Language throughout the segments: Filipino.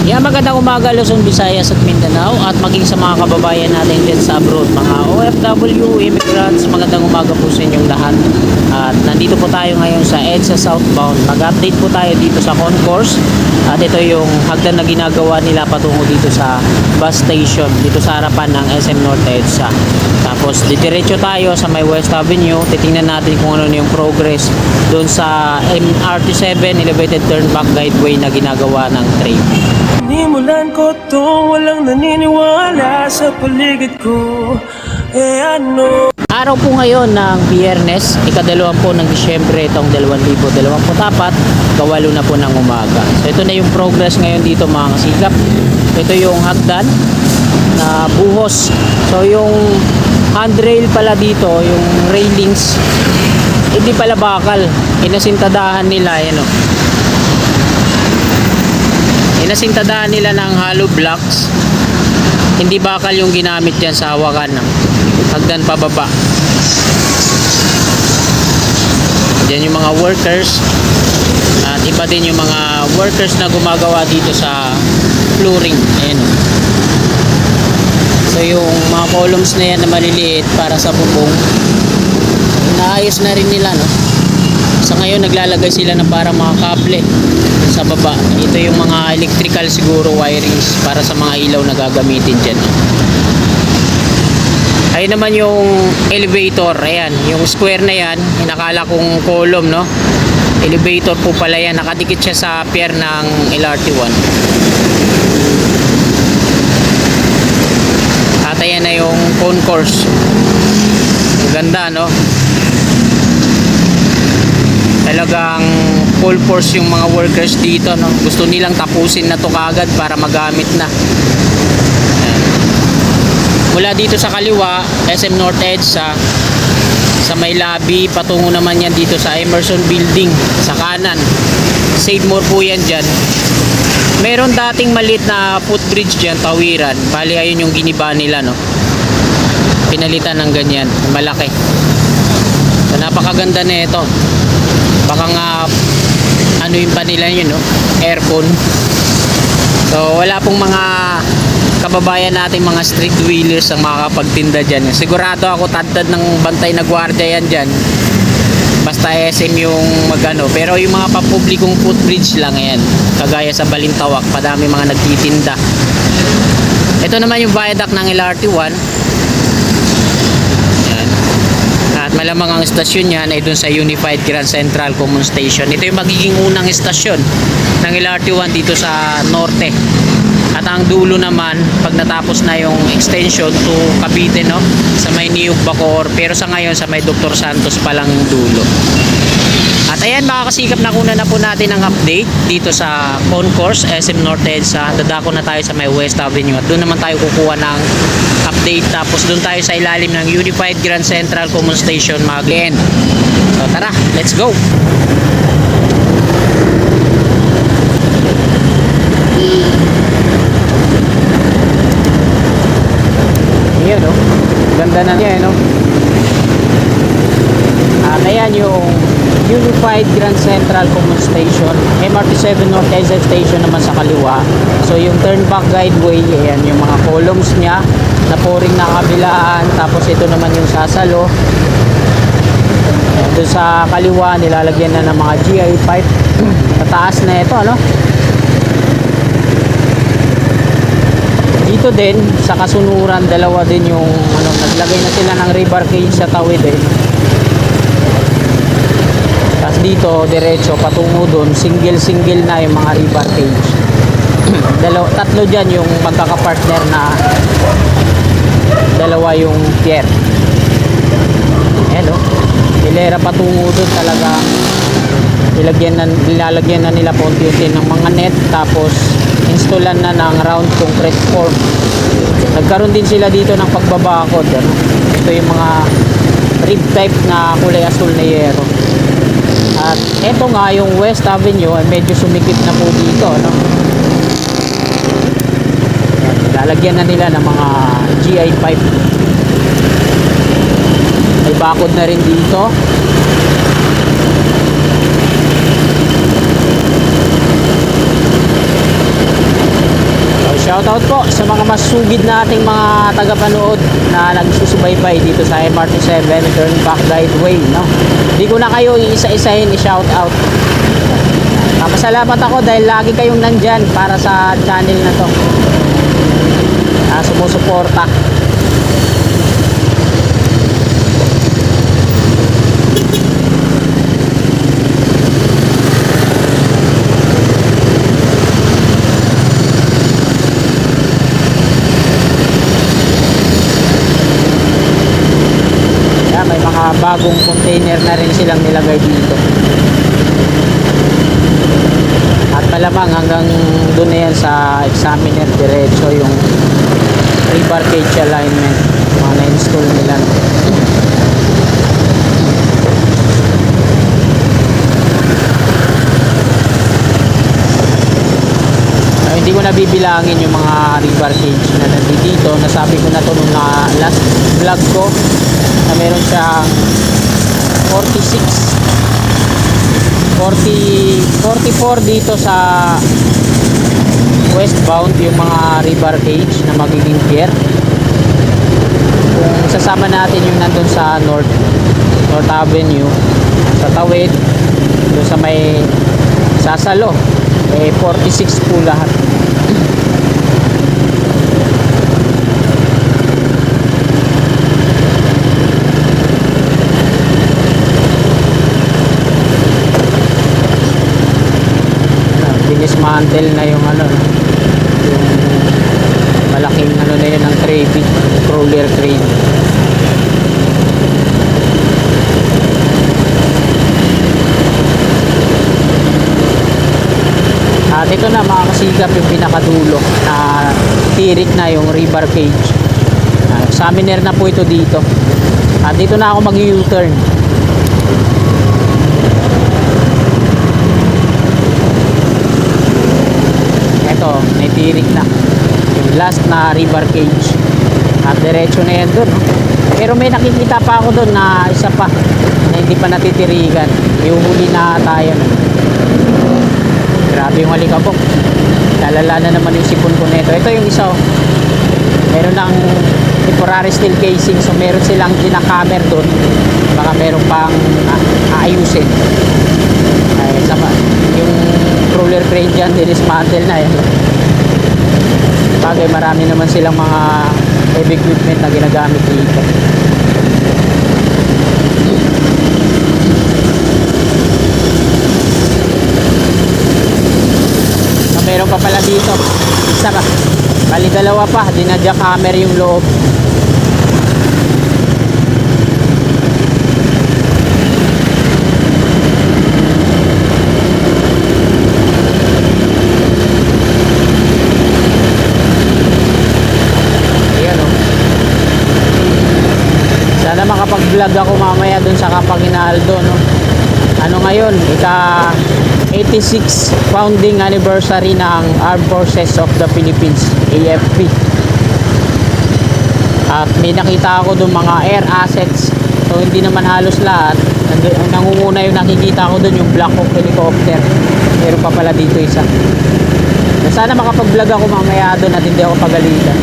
Yeah, magandang umaga Luzon, Visayas at Mindanao at maging sa mga kababayan natin dyan sa abroad, mga OFW, immigrants, magandang umaga po sa inyong lahat. At nandito po tayo ngayon sa EDSA Southbound. Mag-update po tayo dito sa concourse at ito yung hagdan na ginagawa nila patungo dito sa bus station, dito sa harapan ng SM North EDSA. Tapos didiretso tayo sa may West Avenue, titingnan natin kung ano yung progress doon sa MRT7 Elevated Turnback Guideway na ginagawa ng train. Nimulan ko to, walang naniniwala sa paligid ko. Ano? Araw po ngayon ng Biyernes, ika-2 ng Disyembre itong 2024, kawalo na po ng umaga. So ito na yung progress ngayon dito mga kasikap. Ito yung hagdan na buhos. So yung handrail pala dito, yung railings, hindi pala bakal. Inasintadahan nila, yan o. Inasintadahan nila ng hollow blocks. Hindi bakal yung ginamit dyan sa hawakan ng hagdan pababa. Diyan yung mga workers at iba din yung mga workers na gumagawa dito sa flooring. Ayan. So yung mga columns na yan na maliliit para sa bubong, naayos na rin nila, no? Sa ngayon naglalagay sila ng parang mga kable sa baba. Ito yung mga electrical siguro wirings para sa mga ilaw na gagamitin dyan. Ayun naman yung elevator. Ayan, yung square na yan, inakala kong column, no? Elevator po pala yan. Nakadikit siya sa pier ng LRT1. At ayan na yung concourse. Ganda, no? Talagang full force yung mga workers dito, no? Gusto nilang tapusin na to kagad para magamit na. Ayan. Mula dito sa kaliwa, SM North EDSA, sa may lobby, patungo naman yan dito sa Emerson Building sa kanan. Save more po yan dyan. Meron dating maliit na footbridge dyan, tawiran. Bali ayun yung giniba nila, no? Pinalitan ng ganyan, malaki. So, napakaganda na ito. Baka nga ano yung pa nila yun, no? Aircon. So wala pong mga kababayan natin, mga street wheelers ang makakapagtinda dyan. Sigurado ako tadtad ng bantay na gwardiya yan dyan, basta SM yung magano. Pero yung mga papublikong footbridge lang yan, kagaya sa Balintawak, padami mga nagtitinda. Ito naman yung viaduct ng LRT1. At malamang ang istasyon niyan ay dun sa Unified Grand Central Common Station. Ito yung magiging unang istasyon ng LRT1 dito sa norte. At ang dulo naman, pag natapos na yung extension to Cavite, no? Sa may Niyog Bacoor. Pero sa ngayon, sa may Dr. Santos pa lang yung dulo. At ayan mga kasikap, nakuna na po natin ang update dito sa concourse SM North EDSA. Dadako na tayo sa may West Avenue at doon naman tayo kukuha ng update. Tapos doon tayo sa ilalim ng Unified Grand Central Common Station mag-end. So tara, let's go! Ayan, no? Ganda na niya, no? At ayan yung Unified Grand Central Common Station. MRT7 North EDSA Station naman sa kaliwa. So yung turnback guideway, ayan yung mga columns niya na pouring na kabilaan. Tapos ito naman yung sasalo. Doon sa kaliwa nilalagyan na ng mga GI pipe. Pataas na ito, ano? Dito din sa kasunuran, dalawa din yung ano, naglagay na sila ng rebar cage sa tawid, eh. Tapos dito diretso patungo doon, single na yung mga rebar cage. Tatlo dyan yung magkakapartner na dalawa yung pier. Ayan, oh. Hilera patungo doon, talaga nilalagyan na nila unti-unti ng mga net. Tapos installan na ng round concrete form. Nagkaroon din sila dito ng pagbabakod, ano? Ito yung mga rib type na kulay asul na yero. At eto nga yung West Avenue ay medyo sumikip na po dito, no? Lalagyan na nila ng mga GI pipe. May bakod na rin dito. Shoutout po sa mga masugid nating mga tagapanood na nagsusubaybay dito sa MRT7 Turnback Guideway, no? Hindi ko na kayo iisa-isahin i-shoutout. Papasalamat ako dahil lagi kayong nandyan para sa channel na to. Sumusuporta. May mga bagong container na rin silang nilagay dito. At malamang hanggang doon na yan sa examiner diretso yung rebar cage alignment mga na-install nila. Hindi ko na bibilangin yung mga rebar cage na nandito. Nasabi ko na to nung last vlog ko na meron siyang 44 dito sa westbound yung mga rebar cage na magiging pier. Kung sasama natin yung nandun sa North Avenue sa Tawid doon sa may Sasalo, 46 po lahat. Dinismantle na yung yung malaking na yun ng crawler crane. At ito na mga kasigap yung pinakadulo na tirik na yung rebar cage. Examiner na po ito dito. At dito na ako mag-U-turn. Ito, may tirik na yung last na rebar cage. At diretso na yan dun. Pero may nakikita pa ako dun na isa pa na hindi pa natitirigan. Yung huli na tayo. Grabe yung alikabok. Lalala na naman yung sipon ko nito. Ito yung isa. Meron ng temporary steel casing. So meron silang ginakamer doon. Baka meron pang aayusin. Ay, sama. Yung crawler crane dyan, dinismantle na yan. Bagay, marami naman silang mga heavy equipment na ginagamit dito. Meron pa pala dito. Isa pa. Bali dalawa pa. Dinadya camera yung loob. Ayan o. Sana makapag-vlog ako mamaya dun sa Kapaginaldo, no? Ano ngayon? 86 founding anniversary ng Armed Forces of the Philippines, AFP. At may nakita ako doon mga air assets. So hindi naman halos lahat. Nangunguna yung nakikita ko doon yung Black Hawk helicopter. Meron pa pala dito isa. Sana makapag-vlog ako mamaya doon at hindi ako pagalitan.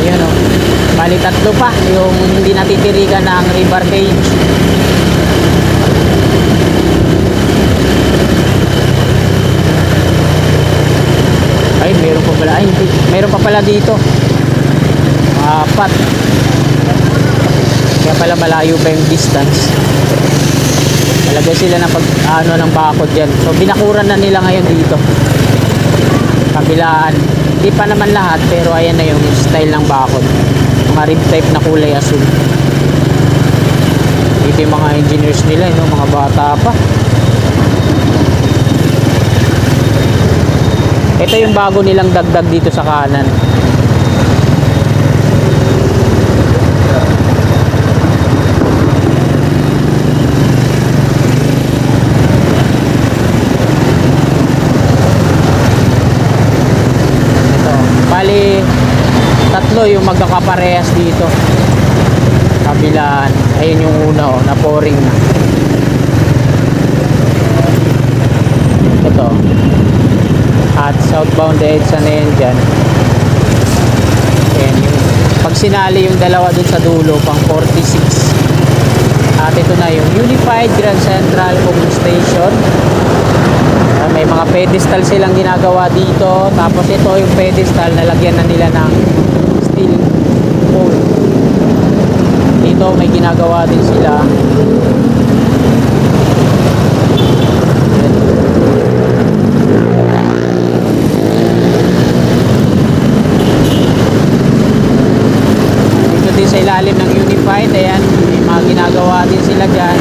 Ayan o. Bali tatlo pa yung hindi natitirigan ng rebar cage. Ay, meron pa pala. Ay, hindi. Meron pa pala dito. Apat. Kaya pala malayo pa yung distance. Talagay sila ng ng bakod dyan. So binakuran na nila ngayon dito. Kabilaan. Hindi pa naman lahat, pero ayan na yung style ng bakod. Mga rib type na kulay asul. Dito yung mga engineers nila, mga bata pa. Ito yung bago nilang dagdag dito sa kanan. Bali, tatlo yung magkakaparehas dito. Kabilaan. Ayun yung una, na pouring na. southbound EDSA na yan dyan. Ayan, yung, pag sinali yung dalawa dun sa dulo, pang 46. At ito na yung Unified Grand Central Common Station. May mga pedestal silang ginagawa dito. Tapos ito yung pedestal, nalagyan na nila ng steel pole. Dito may ginagawa din sila. Dito din sa ilalim ng Unified, ayan, may mga ginagawa din sila dyan.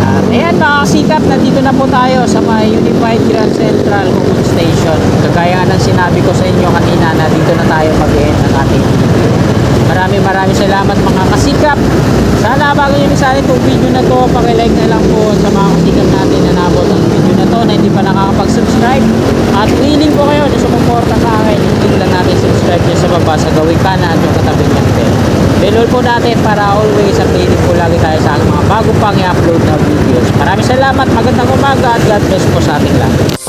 At ayan mga kasikap, nandito na po tayo sa may Unified Grand Central Common Station. Kagaya nga ng sinabi ko sa inyo kanina na dito na tayo mag-end ng ating video. Maraming salamat mga kasikap. Sana bago nyo misalin itong video na to, pakilike na lang po sa mga kasikap natin na nabot ang video na to na hindi pa nakakapag-subscribe. At willing po kayo na sumuporta sa akin, i-click lang natin subscribe nyo sa baba sa gawing kanan at yung katabing ng bell. Bell po natin para always updated po lagi tayo sa aking mga bago pang i-upload na videos. Maraming salamat, magandang umaga at God bless po sa ating lahat.